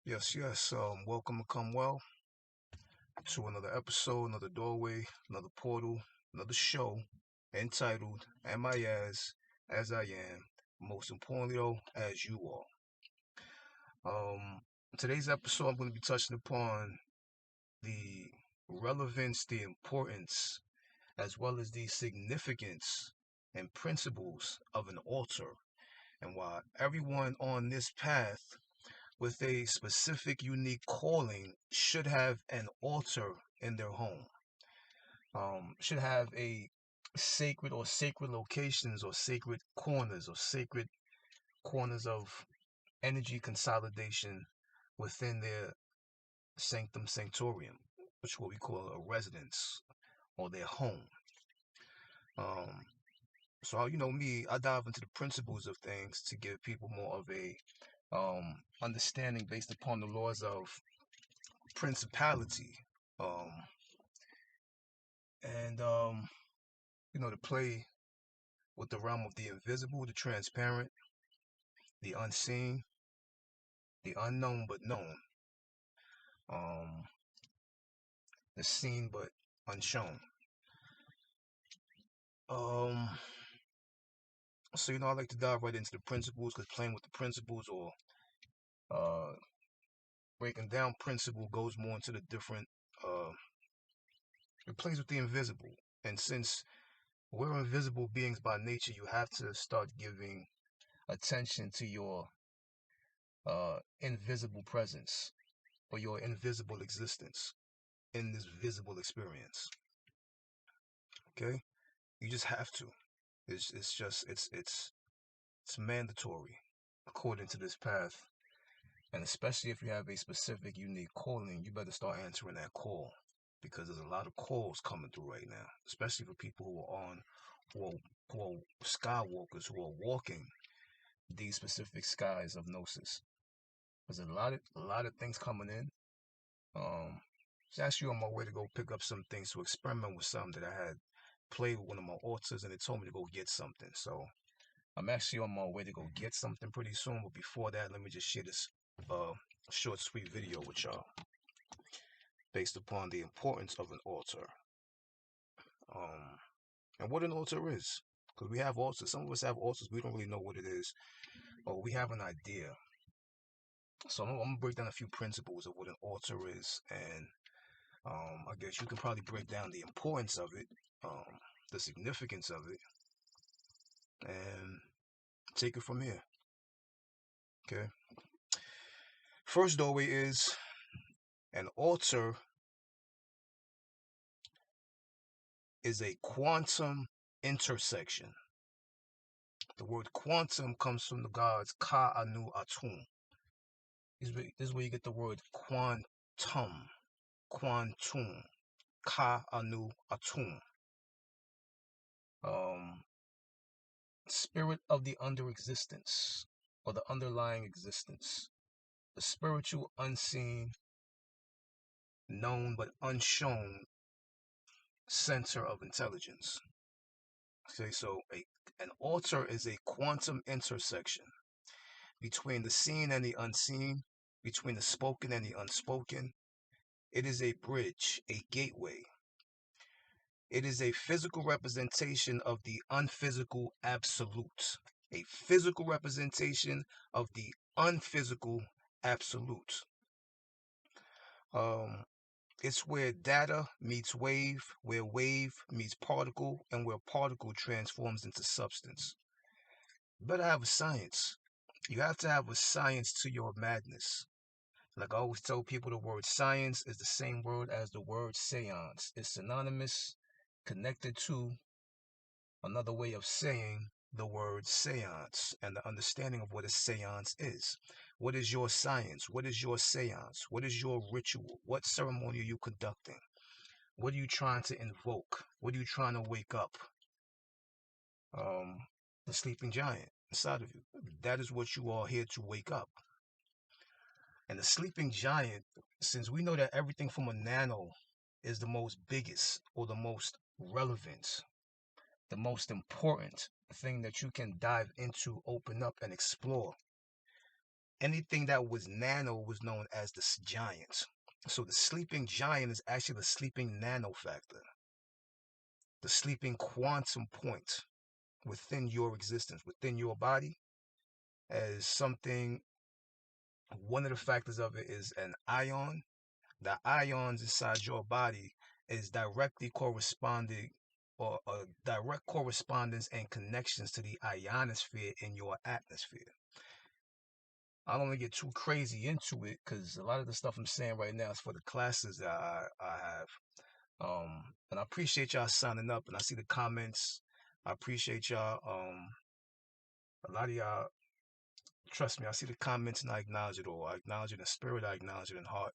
Yes. Welcome to Come Well to another episode, another doorway, another portal, another show entitled Amias as I am. Most importantly, though, as you are. Today's episode, I'm going to be touching upon the relevance, the importance, as well as the significance and principles of an altar, and why everyone on this path with a specific, unique calling should have an altar in their home. Should have a sacred locations or sacred corners of energy consolidation within their sanctum sanctorium, which is what we call a residence or their home. Um, so me, I dive into the principles of things to give people more of a understanding based upon the laws of principality, um, and to play with the realm of the invisible, the transparent, the unseen, the unknown but known, um, the seen but unshown. Um, so I like to dive right into the principles because playing with the principles or uh, breaking down principle goes more into the different. Uh, it plays with the invisible, and since we're invisible beings by nature, you have to start giving attention to your invisible presence or your invisible existence in this visible experience. Okay, you just have to. It's just it's mandatory according to this path, and especially if you have a specific, unique calling, you better start answering that call because there's a lot of calls coming through right now, especially for people who are, who are skywalkers who are walking these specific skies of gnosis. There's a lot of things coming in. It's actually on my way to go pick up some things to experiment with something that I had played with one of my altars, and they told me to go get something. So I'm actually on my way to go get something pretty soon. But before that, let me just share this uh, short, sweet video with y'all based upon the importance of an altar, um, and what an altar is. Because we have altars. Some of us have altars. We don't really know what it is, or we have an idea. So I'm gonna break down a few principles of what an altar is, and I guess you can probably break down the importance of it, the significance of it, and take it from here. Okay. First doorway is an altar is a quantum intersection. The word quantum comes from the gods Ka Anu Atum. This is where you get the word quantum. Quantum. Ka Anu Atum. Um, Spirit of the under existence or the underlying existence. The spiritual, unseen, known but unshown center of intelligence. Okay, so an altar is a quantum intersection between the seen and the unseen, between the spoken and the unspoken. It is a bridge, a gateway. It is a physical representation of the unphysical absolute, a physical representation of the unphysical absolute. Um, it's where data meets wave, where wave meets particle, and where particle transforms into substance. You better have a science. You have to have a science to your madness. Like I always tell people, the word science is the same word as the word seance. It's synonymous, connected to another way of saying the word seance and the understanding of what a seance is. What is your science? What is your seance? What is your ritual? What ceremony are you conducting? What are you trying to invoke? What are you trying to wake up? Um, the sleeping giant inside of you. That is what you are here to wake up. And the sleeping giant, since we know that everything from a nano is the most biggest or the most relevant, the most important thing that you can dive into, open up, and explore. Anything that was nano was known as the giant. So the sleeping giant is actually the sleeping nano factor, the sleeping quantum point within your existence, within your body, as something. One of the factors of it is an ion. The ions inside your body is directly corresponding, or a direct correspondence and connections to the ionosphere in your atmosphere. I don't want to get too crazy into it because a lot of the stuff I'm saying right now is for the classes that I have. And I appreciate y'all signing up, and I see the comments. I appreciate y'all. A lot of y'all, trust me, I see the comments and I acknowledge it all. I acknowledge it in spirit, I acknowledge it in heart.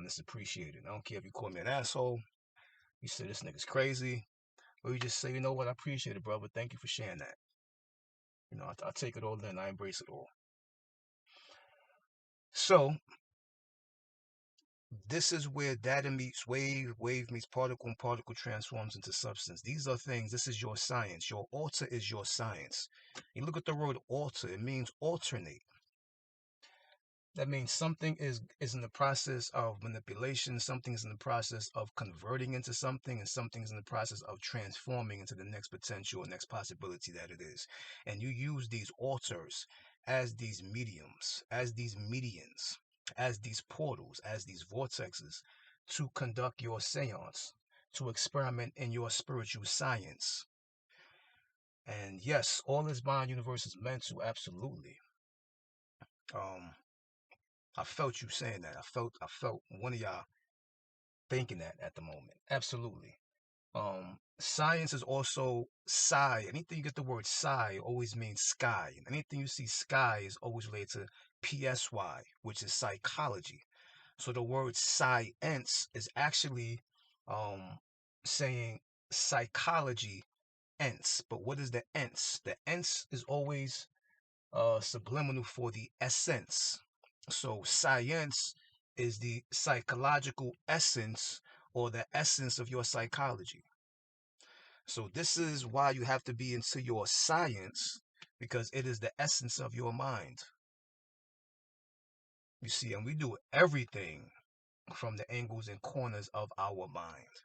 It's appreciated. I don't care if you call me an asshole, you say this nigga's crazy, or you just say, you know what, I appreciate it, brother. Thank you for sharing that. You know, I take it all in, I embrace it all. So, this is where data meets wave, wave meets particle, and particle transforms into substance. These are things, this is your science. Your alter is your science. You look at the word alter, it means alternate. That means something is in the process of manipulation, something is in the process of converting into something, and something is in the process of transforming into the next potential or next possibility that it is. And you use these alters as these mediums, as these medians, as these portals, as these vortexes to conduct your seance, to experiment in your spiritual science. And yes, all this bond universe is meant to, absolutely. Um, I felt you saying that. I felt one of y'all thinking that at the moment. Absolutely. Science is also psi. Anything you get the word psi always means sky. And anything you see sky is always related to PSY, which is psychology. So the word science is actually saying psychology ence. But what is the ence? The ence is always subliminal for the essence. So science is the psychological essence or the essence of your psychology. So this is why you have to be into your science, because it is the essence of your mind. You see, and we do everything from the angles and corners of our mind.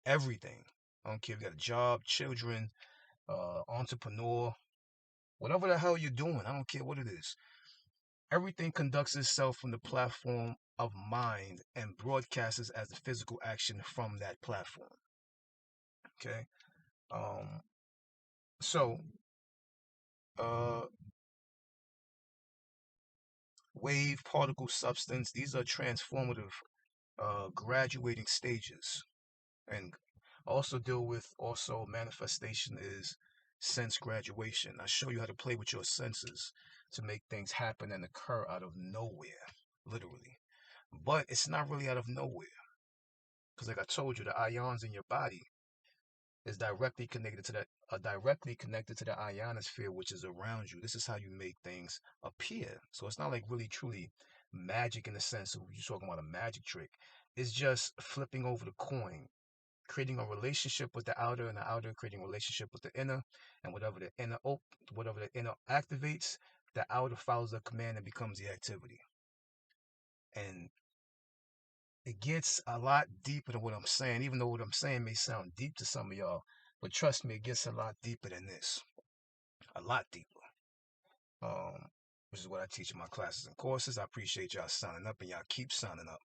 Everything. I don't care if you got a job, children, entrepreneur, whatever the hell you're doing. I don't care what it is. Everything conducts itself from the platform of mind and broadcasts as a physical action from that platform. Okay. Um, so, uh, wave, particle, substance, these are transformative, graduating stages. And also deal with also manifestation is sense graduation. I show you how to play with your senses to make things happen and occur out of nowhere, literally. But it's not really out of nowhere. Because like I told you, the ions in your body is directly connected to the ionosphere which is around you. This is how you make things appear. So it's not like really truly magic in the sense of you're talking about a magic trick. It's just flipping over the coin, creating a relationship with the outer, and the outer creating a relationship with the inner, and whatever the inner activates, the outer follows the command and becomes the activity. And it gets a lot deeper than what I'm saying, even though what I'm saying may sound deep to some of y'all. But trust me, it gets a lot deeper than this. A lot deeper. Um, which is what I teach in my classes and courses. I appreciate y'all signing up, and y'all keep signing up.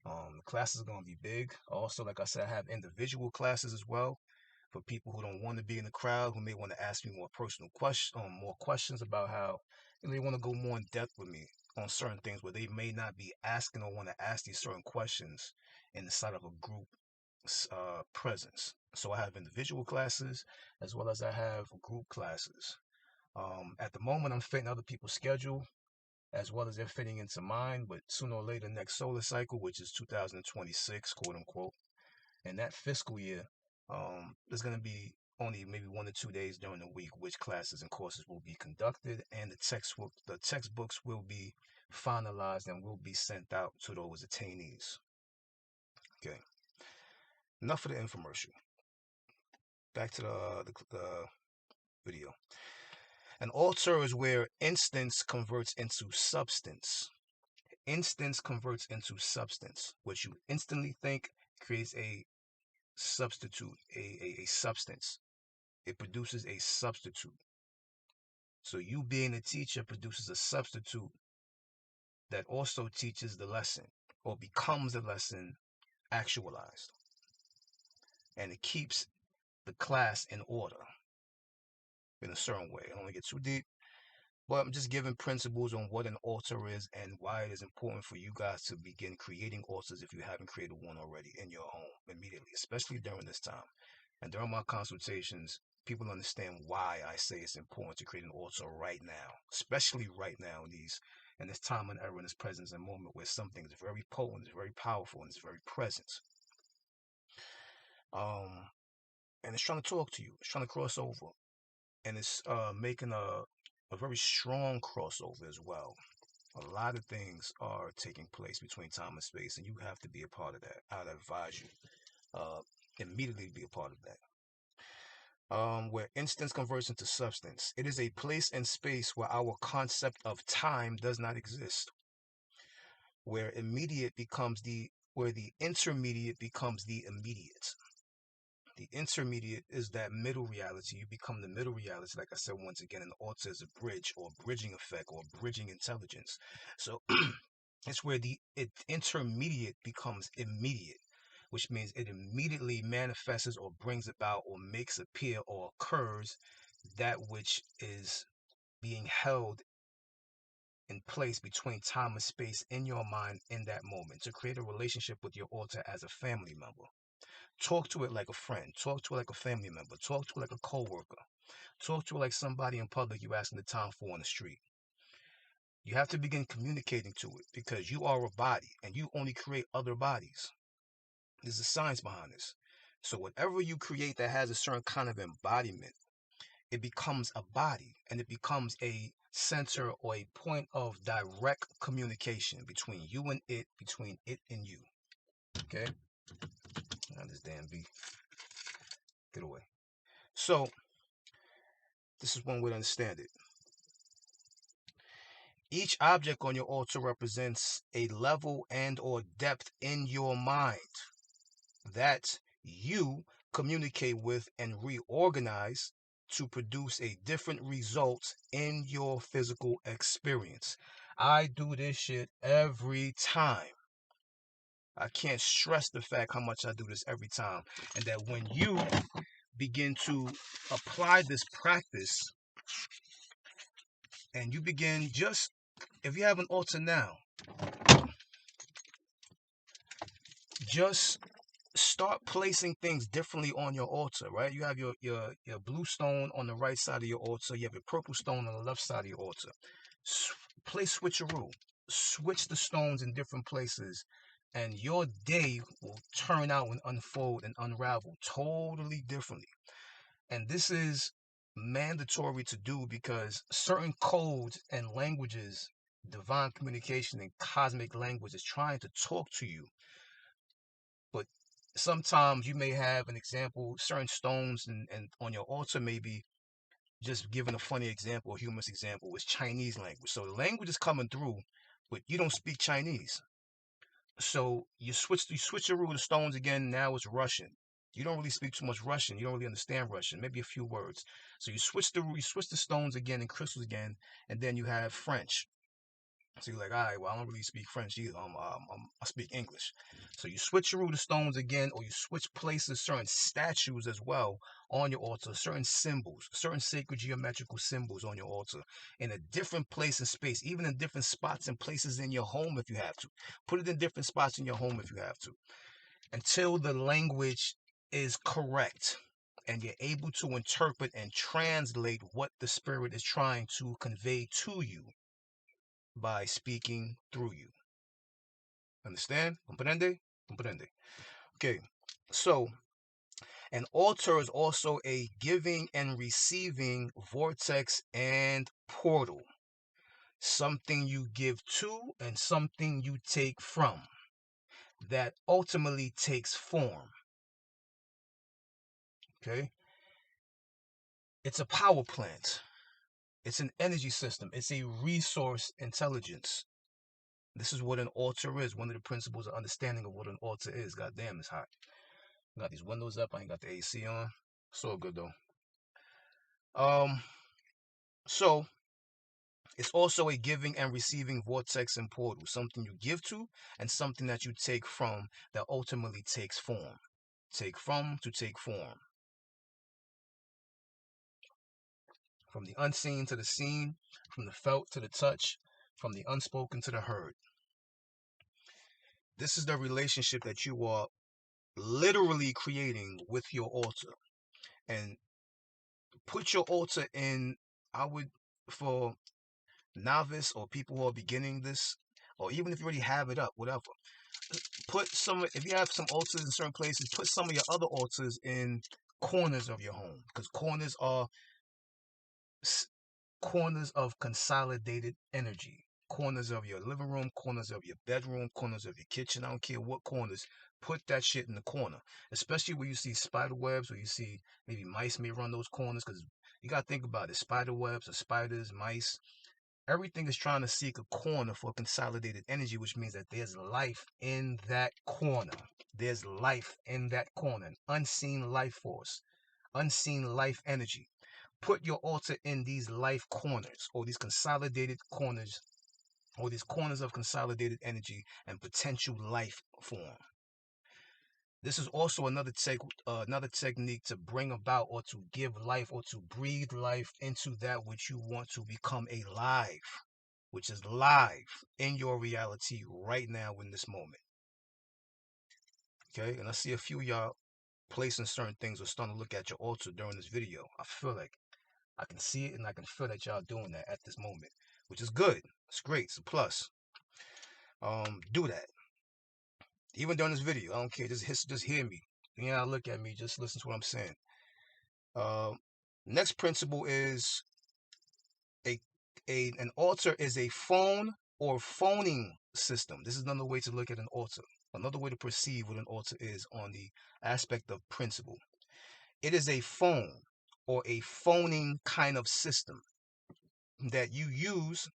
The classes are gonna be big. Also, like I said, I have individual classes as well for people who don't want to be in the crowd, who may want to ask me more personal questions, more questions about how they want to go more in depth with me on certain things where they may not be asking or want to ask these certain questions inside of a group presence. So I have individual classes as well as I have group classes. At the moment, I'm fitting other people's schedule as well as they're fitting into mine, but sooner or later, next solar cycle, which is 2026, quote unquote, and that fiscal year, there's going to be only maybe 1 or 2 days during the week which classes and courses will be conducted, and the textbooks will be finalized and will be sent out to those attendees. Okay, enough of the infomercial. Back to the video. An altar is where instance converts into substance. Instance converts into substance. What you instantly think creates a substitute, a substance. It produces a substitute. So you being a teacher produces a substitute that also teaches the lesson or becomes the lesson actualized. And it keeps the class in order in a certain way. I don't want to get too deep, but I'm just giving principles on what an altar is and why it is important for you guys to begin creating altars if you haven't created one already in your home immediately, especially during this time. And during my consultations, people understand why I say it's important to create an altar right now, especially right now in this time and era, in this presence and moment where something is very potent, it's very powerful, and it's very present. And it's trying to talk to you. It's trying to cross over, and it's making a very strong crossover as well. A lot of things are taking place between time and space, and you have to be a part of that. I'd advise you immediately be a part of that. Where instance converts into substance. It is a place and space where our concept of time does not exist. Where the intermediate becomes the immediate. The intermediate is that middle reality. You become the middle reality. Like I said, once again, an altar is a bridge or bridging effect or bridging intelligence. So it's where the intermediate becomes immediate, which means it immediately manifests or brings about or makes appear or occurs that which is being held in place between time and space in your mind in that moment to create a relationship with your altar as a family member. Talk to it like a friend. Talk to it like a family member. Talk to it like a coworker. Talk to it like somebody in public you asking the time for on the street. You have to begin communicating to it because you are a body and you only create other bodies. There's a science behind this. So whatever you create that has a certain kind of embodiment, it becomes a body and it becomes a center or a point of direct communication between you and it, between it and you. Okay? Now this damn bee. Get away. So this is one way to understand it. Each object on your altar represents a level and or depth in your mind that you communicate with and reorganize to produce a different result in your physical experience. I do this shit every time. I can't stress the fact how much I do this every time. And that when you begin to apply this practice and you begin just, if you have an altar now, just start placing things differently on your altar, right? You have your blue stone on the right side of your altar. You have your purple stone on the left side of your altar. Play switcheroo. Switch the stones in different places, and your day will turn out and unfold and unravel totally differently. And this is mandatory to do because certain codes and languages, divine communication and cosmic language is trying to talk to you. But sometimes you may have an example, certain stones and on your altar, maybe just giving a funny example, a humorous example, is Chinese language. So the language is coming through, but you don't speak Chinese. So you switch your the stones again. Now it's Russian. You don't really speak too much Russian. You don't really understand Russian. Maybe a few words. So you switch the stones again and crystals again, and then you have French. So you're like, all right, well, I don't really speak French either. I speak English. So you switch your the stones again, or you switch places, certain statues as well on your altar, certain symbols, certain sacred geometrical symbols on your altar in a different place and space, even in different spots and places in your home if you have to. Put it in different spots in your home if you have to, until the language is correct and you're able to interpret and translate what the spirit is trying to convey to you by speaking through you. Understand? Comprende? Comprende. Okay, so an altar is also a giving and receiving vortex and portal. Something you give to and something you take from that ultimately takes form. Okay? It's a power plant. It's an energy system. It's a resource intelligence. This is what an altar is. One of the principles of understanding of what an altar is. God damn, it's hot. Got these windows up. I ain't got the AC on. It's all good though. Um, so it's also a giving and receiving vortex and portal. Something you give to and something that you take from that ultimately takes form. Take from to take form. From the unseen to the seen, from the felt to the touch, from the unspoken to the heard. This is the relationship that you are literally creating with your altar. And put your altar in, I would, for novice or people who are beginning this, or even if you already have it up, whatever, put some, if you have some altars in certain places, put some of your other altars in corners of your home, because corners are corners of consolidated energy. Corners of your living room, corners of your bedroom, corners of your kitchen. I don't care what corners. Put that shit in the corner. Especially where you see spider webs, or you see maybe mice may run those corners, because you got to think about it. Spider webs or spiders, mice, everything is trying to seek a corner for consolidated energy, which means that there's life in that corner. There's life in that corner, an unseen life force, unseen life energy. Put your altar in these life corners, or these consolidated corners, or these corners of consolidated energy and potential life form. This is also another technique to bring about or to give life or to breathe life into that which you want to become alive, which is live in your reality right now in this moment. Okay, and I see a few of y'all placing certain things or starting to look at your altar during this video. I feel like I can see it and I can feel that y'all doing that at this moment, which is good. It's great. It's a plus. Do that. Even during this video, I don't care. Just hear me. You know, look at me. Just listen to what I'm saying. Next principle is a an altar is a phone or phoning system. This is another way to look at an altar. Another way to perceive what an altar is on the aspect of principle. It is a phone or a phoning kind of system that you use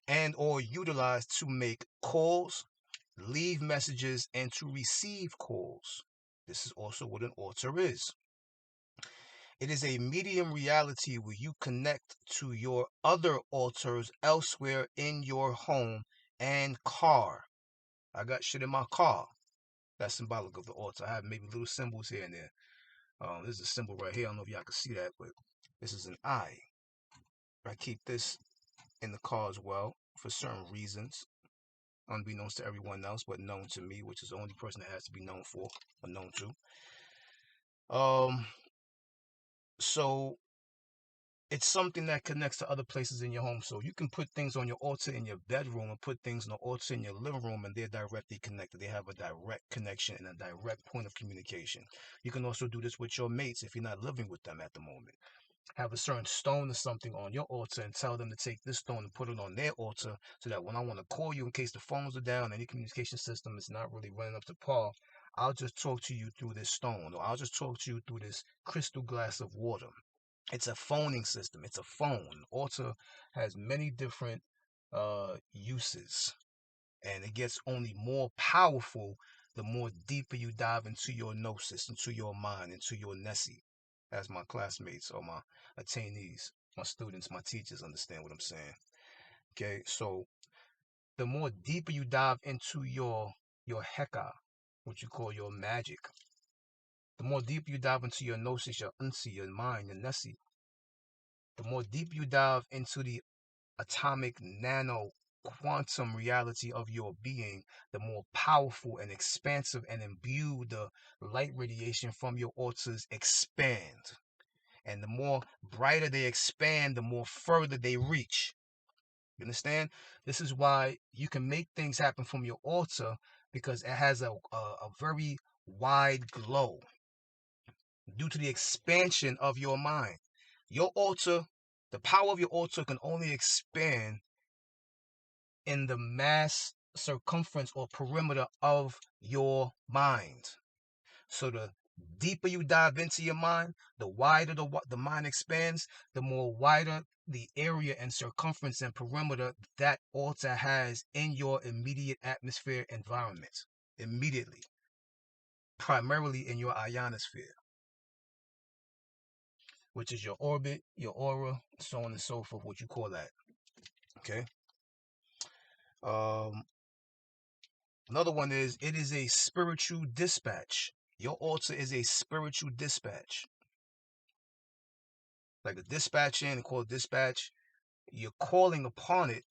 and or utilize to make calls, leave messages, and to receive calls. This is also what an altar is. It is a medium reality where you connect to your other altars elsewhere in your home and car. I got shit in my car. That's symbolic of the altar. I have maybe little symbols here and there. This is a symbol right here. I don't know if y'all can see that, but this is an eye. I keep this in the car as well for certain reasons, unbeknownst to everyone else, but known to me, which is the only person that has to be known for or known to. So it's something that connects to other places in your home. So you can put things on your altar in your bedroom and put things on the altar in your living room, and they're directly connected. They have a direct connection and a direct point of communication. You can also do this with your mates if you're not living with them at the moment. Have a certain stone or something on your altar and tell them to take this stone and put it on their altar, so that when I want to call you in case the phones are down, any communication system is not really running up to par, I'll just talk to you through this stone, or I'll just talk to you through this crystal glass of water. It's a phoning system. It's a phone. Altar has many different uses, and it gets only more powerful the more deeper you dive into your gnosis, into your mind, into your Nessie, as my classmates or my attainees, my students, my teachers understand what I'm saying. Okay, so the more deeper you dive into your Heka, what you call your magic, the more deeper you dive into your gnosis, your Unsi, your mind, your Nessie, the more deep you dive into the atomic nano quantum reality of your being, the more powerful and expansive and imbued the light radiation from your altars expand. And the more brighter they expand, the more further they reach. You understand? This is why you can make things happen from your altar, because it has a very wide glow due to the expansion of your mind. Your altar, the power of your altar can only expand in the mass circumference or perimeter of your mind. So the Deeper you dive into your mind, the wider the mind expands, the more wider the area and circumference and perimeter that altar has in your immediate atmosphere environment. Immediately, primarily in your ionosphere, which is your orbit, your aura, so on and so forth, what you call that. Okay. Um, Another one is it is a spiritual dispatch. Your altar is a spiritual dispatch. Like a dispatch in, called dispatch. You're calling upon it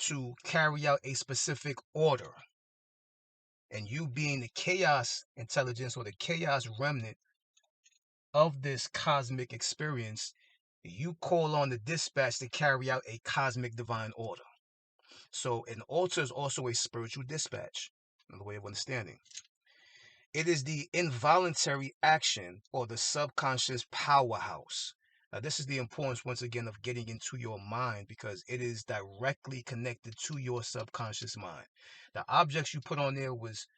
to carry out a specific order. And you being the chaos intelligence or the chaos remnant of this cosmic experience, you call on the dispatch to carry out a cosmic divine order. So an altar is also a spiritual dispatch, another way of understanding. It is the involuntary action or the subconscious powerhouse. Now, this is the importance, once again, of getting into your mind because it is directly connected to your subconscious mind. The objects you put on there was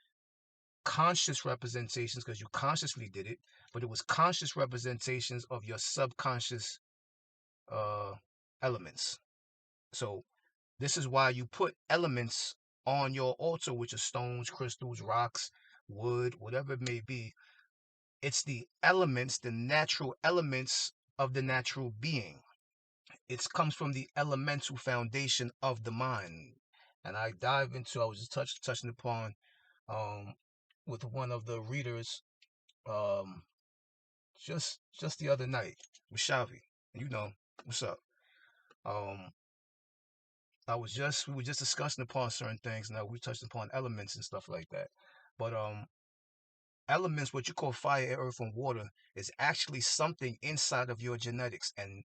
conscious representations because you consciously did it, but it was conscious representations of your subconscious uh, elements. So this is why you put elements on your altar, which are stones, crystals, rocks, wood, whatever it may be. It's the elements, the natural elements of the natural being. It comes from the elemental foundation of the mind. And I was just touching upon um, with one of the readers um, just the other night with Shavi. You know, what's up? Um, we were just discussing upon certain things. Now we touched upon elements and stuff like that. But elements, what you call fire, air, earth, and water, is actually something inside of your genetics. And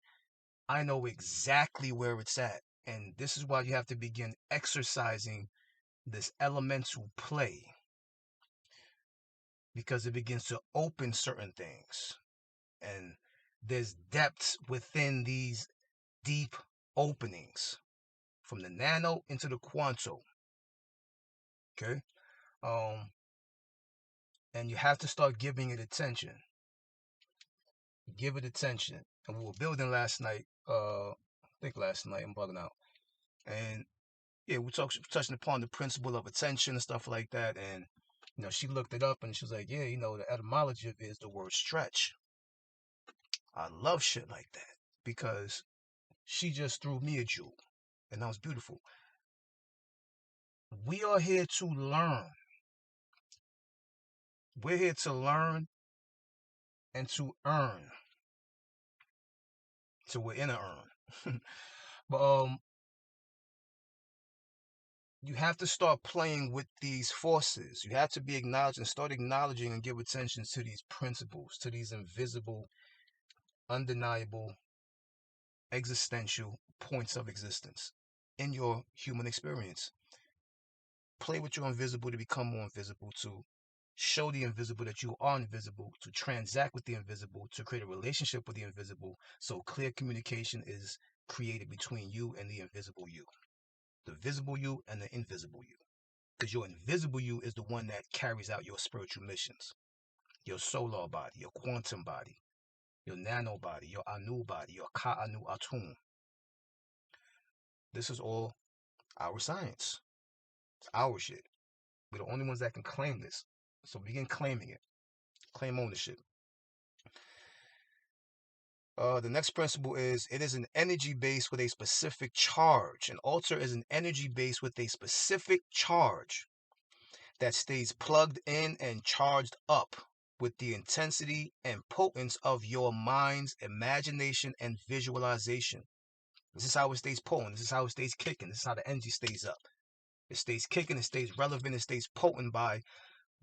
I know exactly where it's at. And this is why you have to begin exercising this elemental play because it begins to open certain things. And there's depths within these deep openings from the nano into the quanto. Okay. Um, and you have to start giving it attention. Give it attention. And we were building last night. I think last night I'm bugging out. And yeah, we touching upon the principle of attention and stuff like that. And she looked it up and she was like, yeah, the etymology of it is the word stretch. I love shit like that because she just threw me a jewel, and that was beautiful. We are here to learn. We're here to learn and to earn. So we're in a earn. But you have to start playing with these forces. You have to be acknowledged and start acknowledging and give attention to these principles, to these invisible, undeniable, existential points of existence in your human experience. Play with your invisible to become more invisible, to show the invisible that you are invisible, to transact with the invisible, to create a relationship with the invisible. So clear communication is created between you and the invisible you, the visible you and the invisible you. Because your invisible you is the one that carries out your spiritual missions, your solar body, your quantum body, your nano body, your anu body, your ka anu atum. This is all our science. It's our shit. We're the only ones that can claim this. So begin claiming it. Claim ownership. The next principle is it is an energy base with a specific charge. An altar is an energy base with a specific charge that stays plugged in and charged up with the intensity and potence of your mind's imagination and visualization. This is how it stays potent. This is how it stays kicking. This is how the energy stays up. It stays kicking, it stays relevant, it stays potent by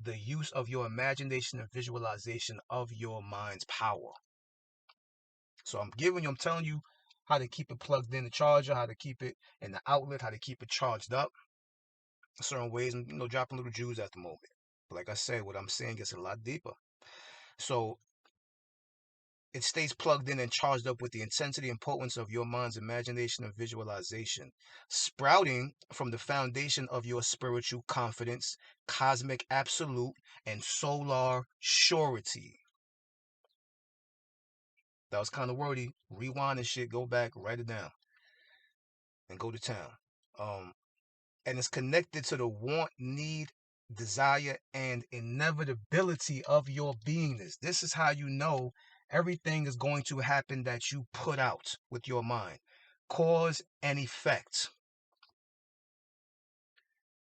the use of your imagination and visualization of your mind's power. So I'm telling you how to keep it plugged in the charger, how to keep it in the outlet, how to keep it charged up certain ways, and dropping little jewels at the moment. But like I said, what I'm saying gets a lot deeper. So It stays plugged in and charged up with the intensity and potence of your mind's imagination and visualization, sprouting from the foundation of your spiritual confidence, cosmic absolute, and solar surety. That was kind of wordy. Rewind and shit. Go back, write it down, and go to town. And it's connected to the want, need, desire, and inevitability of your beingness. This is how you know everything is going to happen that you put out with your mind. Cause and effect.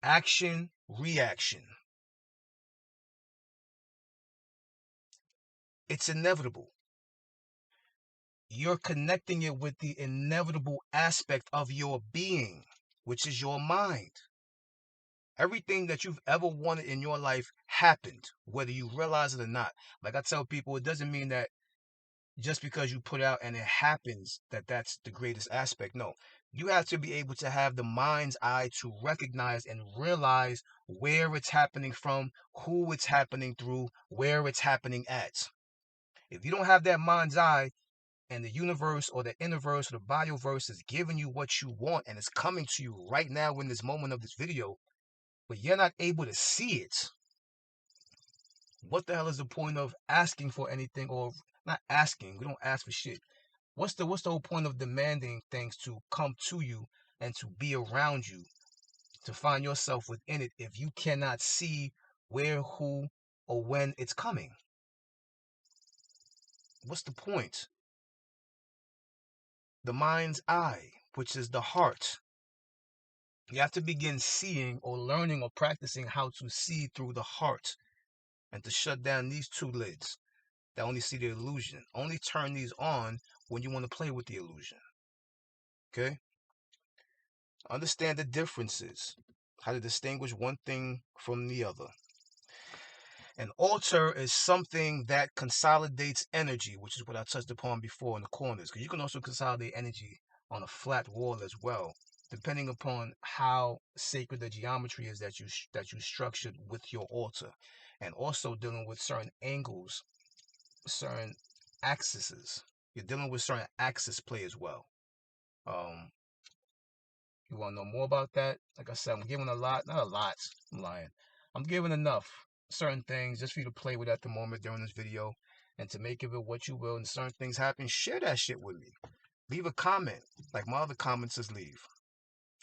Action, reaction. It's inevitable. You're connecting it with the inevitable aspect of your being, which is your mind. Everything that you've ever wanted in your life happened, whether you realize it or not. Like I tell people, it doesn't mean that just because you put out and it happens that that's the greatest aspect. No, you have to be able to have the mind's eye to recognize and realize where it's happening from, who it's happening through, where it's happening at. If you don't have that mind's eye, and the universe or the innerverse or the bioverse is giving you what you want and it's coming to you right now in this moment of this video, but you're not able to see it, what the hell is the point of asking for anything? Or not asking, we don't ask for shit. What's the whole point of demanding things to come to you and to be around you, to find yourself within it, if you cannot see where, who, or when it's coming? What's the point? The mind's eye, which is the heart. You have to begin seeing or learning or practicing how to see through the heart and to shut down these two lids that only see the illusion. Only turn these on when you want to play with the illusion. Okay? Understand the differences, how to distinguish one thing from the other. An altar is something that consolidates energy, which is what I touched upon before in the corners. Because you can also consolidate energy on a flat wall as well, depending upon how sacred the geometry is that you structured with your altar, and also dealing with certain angles, certain axes. You're dealing with certain axis play as well. Um, you want to know more about that? Like I said, I'm giving a lot, not a lot. I'm lying. I'm giving enough certain things just for you to play with at the moment during this video, and to make of it what you will. And certain things happen, share that shit with me. Leave a comment, like my other comments says leave.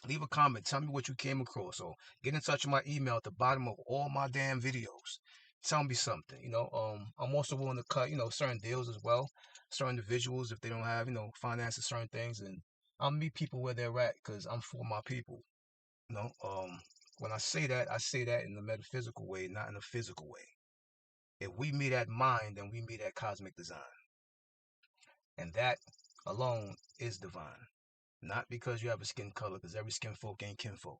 Leave a comment. Tell me what you came across. Or get in touch with my email at the bottom of all my damn videos. Tell me something. I'm also willing to cut, certain deals as well. Certain individuals, if they don't have, finances, certain things, and I'll meet people where they're at, because I'm for my people. You know, when I say that in the metaphysical way, not in a physical way. If we meet at mind, then we meet at cosmic design. And that alone is divine. Not because you have a skin color, because every skin folk ain't kinfolk.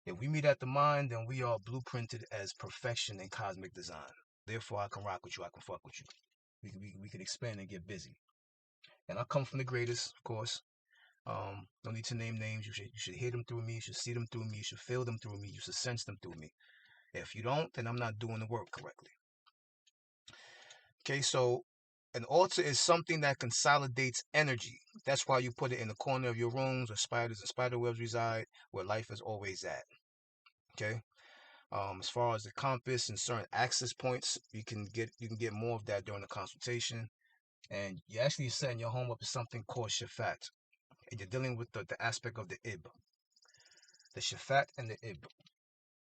If we meet at the mind, then we are blueprinted as perfection in cosmic design. Therefore, I can rock with you. I can fuck with you. We can expand and get busy. And I come from the greatest, of course. No need to name names. You should hear them through me. You should see them through me. You should feel them through me. You should sense them through me. If you don't, then I'm not doing the work correctly. Okay, so an altar is something that consolidates energy. That's why you put it in the corner of your rooms where spiders and spider webs reside, where life is always at. Okay. As far as the compass and certain access points, you can get more of that during the consultation. And you're actually setting your home up as something called shafat. And you're dealing with the aspect of the ib. The shafat and the ib.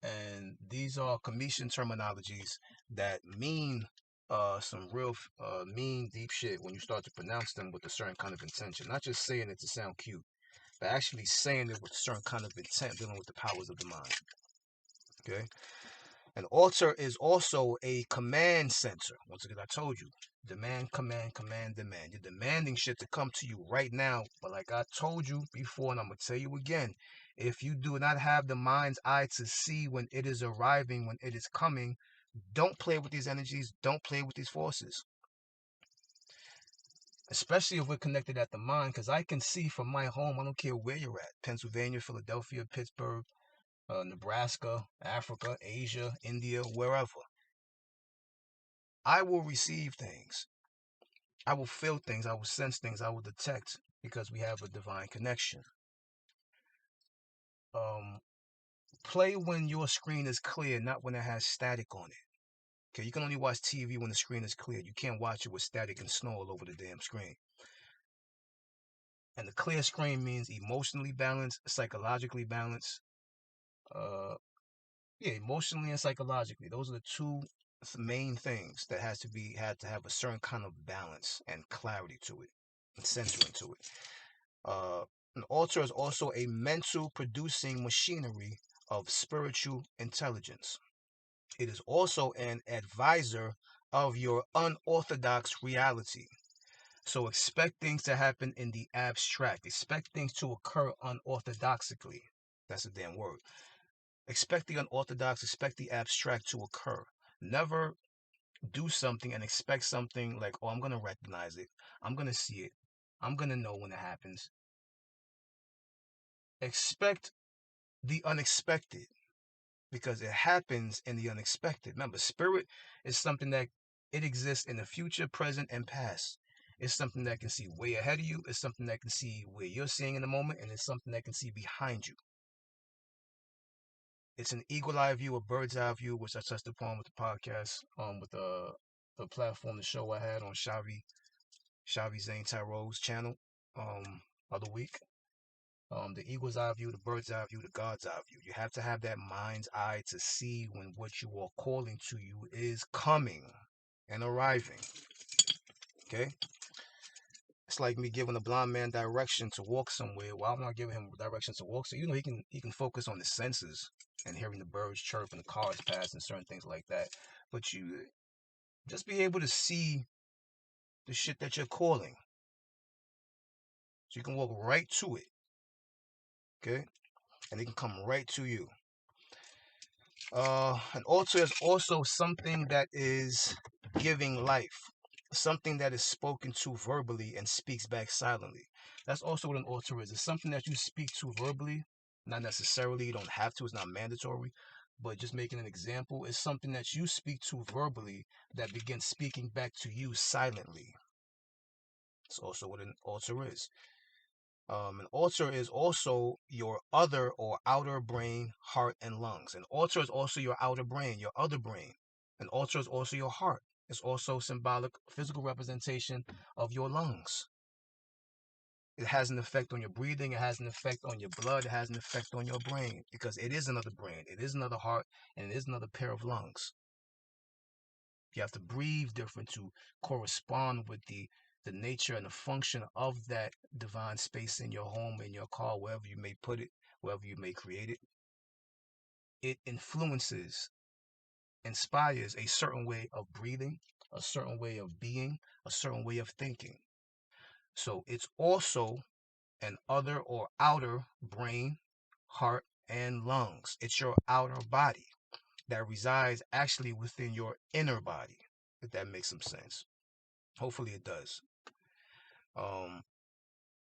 And these are Commission terminologies that mean some real mean deep shit when you start to pronounce them with a certain kind of intention. Not just saying it to sound cute, but actually saying it with a certain kind of intent, dealing with the powers of the mind. Okay? An altar is also a command center. Once again, I told you, demand, command, command, demand. You're demanding shit to come to you right now. But like I told you before, and I'm going to tell you again, if you do not have the mind's eye to see when it is arriving, when it is coming, don't play with these energies. Don't play with these forces. Especially if we're connected at the mind, because I can see from my home, I don't care where you're at, Pennsylvania, Philadelphia, Pittsburgh, Nebraska, Africa, Asia, India, wherever. I will receive things. I will feel things, I will sense things, I will detect because we have a divine connection. Um, Play when your screen is clear, not when it has static on it. Okay, you can only watch TV when the screen is clear. You can't watch it with static and snow all over the damn screen. And the clear screen means emotionally balanced, psychologically balanced. Uh, yeah, emotionally and psychologically. Those are the two main things that had to have a certain kind of balance and clarity to it, and centering to it. Uh, an altar is also a mental producing machinery of spiritual intelligence. It is also an advisor of your unorthodox reality. So expect things to happen in the abstract. Expect things to occur unorthodoxically. That's a damn word. Expect the unorthodox, expect the abstract to occur. Never do something and expect something like, oh, I'm going to recognize it. I'm going to see it. I'm going to know when it happens. Expect the unexpected because it happens in the unexpected. Remember, spirit is something that it exists in the future, present, and past. It's something that can see way ahead of you. It's something that can see where you're seeing in the moment, and it's something that can see behind you. It's an eagle eye view, a bird's eye view, which I touched upon with the podcast, with the platform, the show I had on Shavi Zane Tyro's channel, other week. The eagle's eye view, the bird's eye view, the God's eye view. You have to have that mind's eye to see when what you are calling to you is coming and arriving. Okay? It's like me giving a blind man direction to walk somewhere. Well, I'm not giving him directions to walk, so he can focus on the senses and hearing the birds chirp and the cars pass and certain things like that. But you just be able to see the shit that you're calling, so you can walk right to it. Okay, and it can come right to you. An altar is also something that is giving life, something that is spoken to verbally and speaks back silently. That's also what an altar is. It's something that you speak to verbally, not necessarily, you don't have to, it's not mandatory, but just making an example is something that you speak to verbally that begins speaking back to you silently. It's also what an altar is. An altar is also your other or outer brain, heart, and lungs. An altar is also your outer brain, your other brain. An altar is also your heart. It's also symbolic, physical representation of your lungs. It has an effect on your breathing. It has an effect on your blood. It has an effect on your brain because it is another brain. It is another heart, and it is another pair of lungs. You have to breathe different to correspond with the nature and the function of that divine space in your home, in your car, wherever you may put it, wherever you may create it. It influences, inspires a certain way of breathing, a certain way of being, a certain way of thinking. So it's also an other or outer brain, heart, and lungs. It's your outer body that resides actually within your inner body, if that makes some sense. Hopefully it does. Um,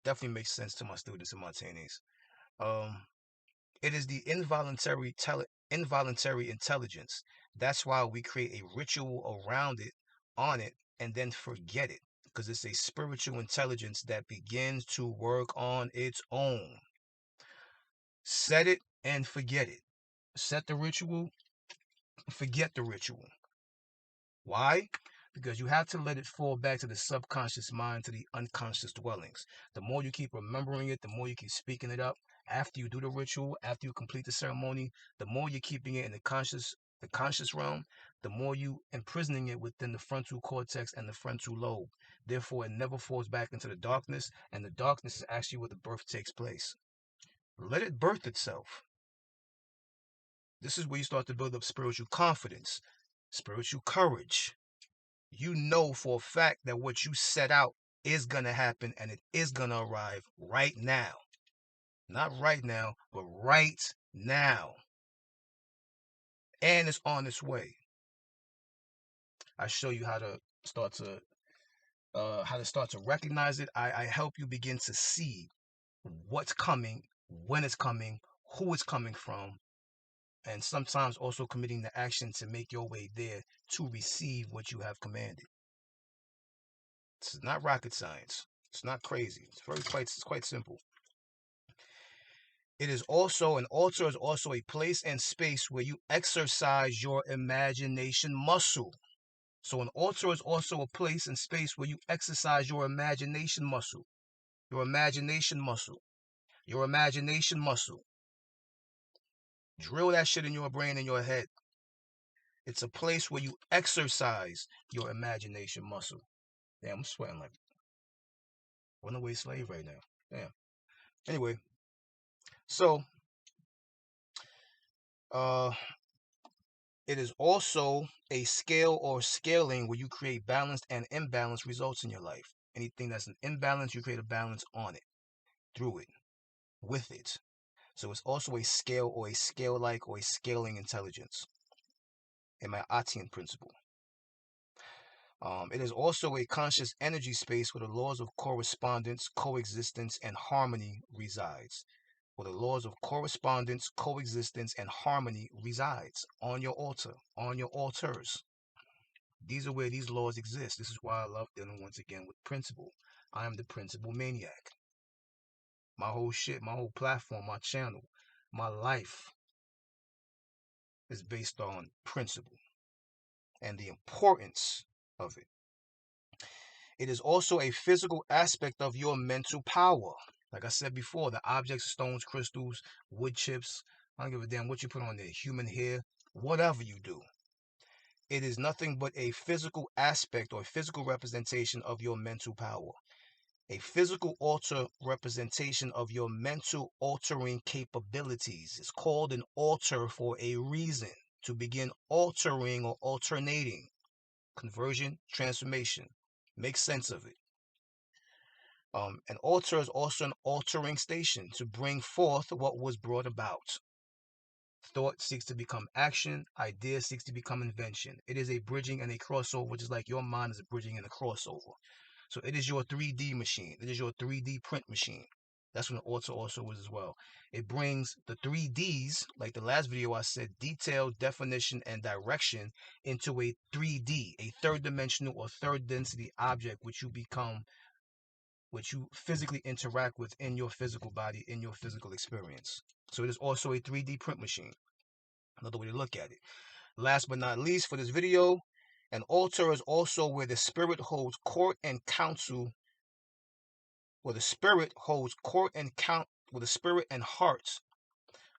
Definitely makes sense to my students and my trainees. Um, it is the involuntary intelligence. That's why we create a ritual around it, on it, and then forget it. Because it's a spiritual intelligence that begins to work on its own. Set it and forget it. Set the ritual, forget the ritual. Why? Because you have to let it fall back to the subconscious mind, to the unconscious dwellings. The more you keep remembering it, the more you keep speaking it up. After you do the ritual, after you complete the ceremony, the more you're keeping it in the conscious realm, the more you imprisoning it within the frontal cortex and the frontal lobe. Therefore, it never falls back into the darkness, and the darkness is actually where the birth takes place. Let it birth itself. This is where you start to build up spiritual confidence, spiritual courage. You know for a fact that what you set out is going to happen and it is going to arrive right now. Not right now, but right now. And it's on its way. I show you how to start to recognize it. I help you begin to see what's coming, when it's coming, who it's coming from, and sometimes also committing the action to make your way there to receive what you have commanded. It's not rocket science. It's not crazy. It's quite simple. It is also, an altar is also a place and space where you exercise your imagination muscle. So an altar is also a place and space where you exercise your imagination muscle. Your imagination muscle. Your imagination muscle. Drill that shit in your brain and your head. It's a place where you exercise your imagination muscle. Damn, I'm sweating like a runaway slave right now. Damn. Anyway, so uh it is also a scale or scaling where you create balanced and imbalanced results in your life. Anything that's an imbalance, you create a balance on it, through it, with it. So it's also a scale or a scale-like or a scaling intelligence in my A.A.A.Y.A principle. It is also a conscious energy space where the laws of correspondence, coexistence, and harmony resides. Where the laws of correspondence, coexistence, and harmony resides on your altar, on your altars. These are where these laws exist. This is why I love dealing once again with principle. I am the principle maniac. My whole shit, my whole platform, my channel, my life is based on principle and the importance of it. It is also a physical aspect of your mental power. Like I said before, the objects, stones, crystals, wood chips, I don't give a damn what you put on there, human hair, whatever you do. It is nothing but a physical aspect or a physical representation of your mental power. A physical altar representation of your mental altering capabilities. It's called an altar for a reason, to begin altering or alternating. Conversion, transformation. Make sense of it. An altar is also an altering station to bring forth what was brought about. Thought seeks to become action. Idea seeks to become invention. It is a bridging and a crossover, just like your mind is a bridging and a crossover. So it is your 3D machine. It is your 3D print machine. That's what an altar also is as well. It brings the 3Ds, like the last video I said, detail, definition, and direction into a 3D, a third dimensional or third density object, which you physically interact with in your physical body, in your physical experience. So it is also a 3D print machine. Another way to look at it. Last but not least for this video, an altar is also where the spirit holds court and counsel, where the spirit holds court and count, where the spirit and heart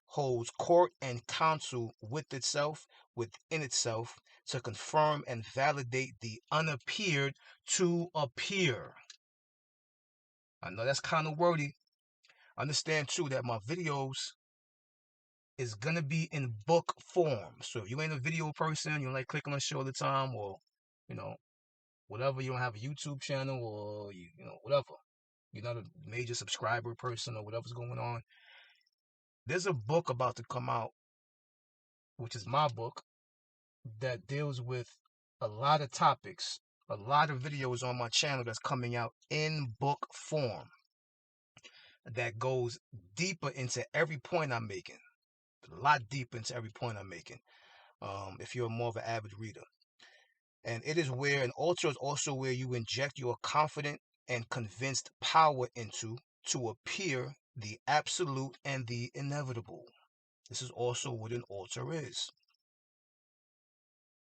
holds court and counsel with itself, within itself, to confirm and validate the unappeared to appear. I know that's kind of wordy. Understand too that my videos is gonna be in book form. So if you ain't a video person, you don't like clicking on shit all the time, or you know, whatever, you don't have a YouTube channel, or whatever, you're not a major subscriber person or whatever's going on. There's a book about to come out, which is my book, that deals with a lot of topics, a lot of videos on my channel that's coming out in book form that goes deeper into every point I'm making. A lot deeper into every point I'm making. If you're more of an avid reader. And it is where an altar is also where you inject your confident and convinced power into to appear the absolute and the inevitable. This is also what an altar is.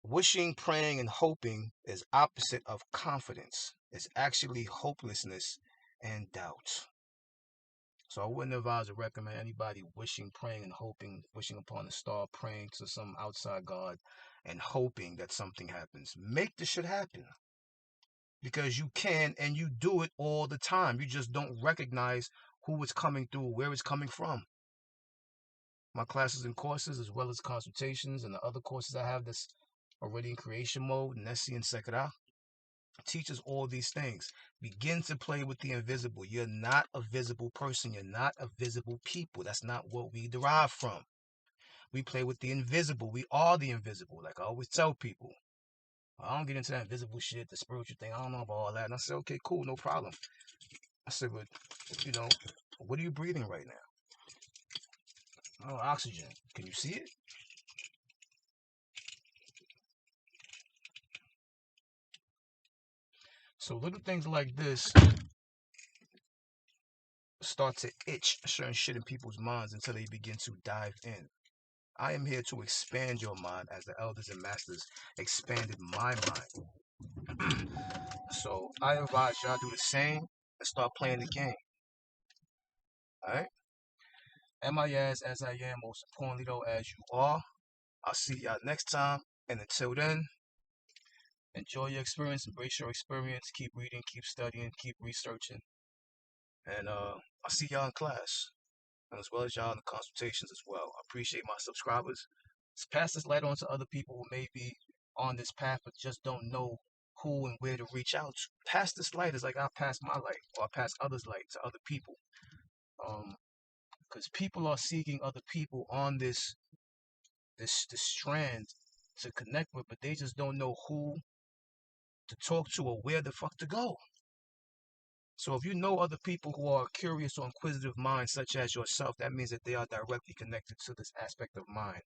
Wishing, praying, and hoping is opposite of confidence. It's actually hopelessness and doubt. So I wouldn't advise or recommend anybody wishing, praying, and hoping, wishing upon a star, praying to some outside God, and hoping that something happens. Make the shit happen. Because you can, and you do it all the time. You just don't recognize who it's coming through, where it's coming from. My classes and courses, as well as consultations and the other courses I have that's already in creation mode, Nessie and Sekara, teaches all these things. Begin to play with the invisible. You're not a visible person. You're not a visible people. That's not what we derive from. We play with the invisible. We are the invisible. Like I always tell people, I don't get into that invisible shit, the spiritual thing. I don't know about all that. And I said, okay, cool, no problem. I said, but, what are you breathing right now? Oh, oxygen. Can you see it? So little things like this start to itch certain shit in people's minds until they begin to dive in. I am here to expand your mind as the elders and masters expanded my mind. So I advise y'all do the same and start playing the game. Alright? Amias as I am, most importantly though, as you are. I'll see y'all next time. And until then, enjoy your experience, embrace your experience, keep reading, keep studying, keep researching. And I'll see y'all in class. And as well as y'all in the consultations as well. I appreciate my subscribers. Let's pass this light on to other people who may be on this path but just don't know who and where to reach out to. Pass this light is like I pass my light or I pass others' light to other people. Because people are seeking other people on this strand to connect with, but they just don't know who to talk to or where the fuck to go. So if you know other people who are curious or inquisitive minds such as yourself, that means that they are directly connected to this aspect of mind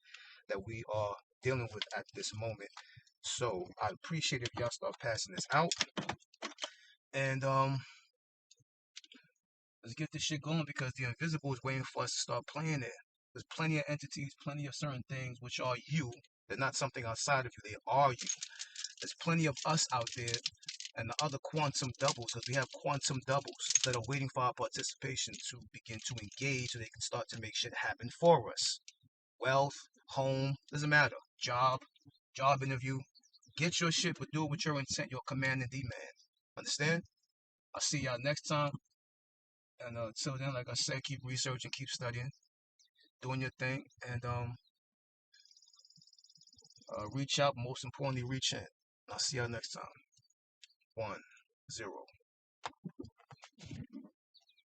that we are dealing with at this moment. So I appreciate if y'all start passing this out. And let's get this shit going because the invisible is waiting for us to start playing it. There's plenty of entities, plenty of certain things which are you. They're not something outside of you, they are you. There's plenty of us out there and the other quantum doubles, because we have quantum doubles that are waiting for our participation to begin to engage so they can start to make shit happen for us. Wealth, home, doesn't matter. Job interview. Get your shit, but do it with your intent, your command and demand. Understand? I'll see y'all next time. And till then, like I said, keep researching, keep studying, doing your thing, and reach out. Most importantly, reach in. I'll see y'all next time. 1-0.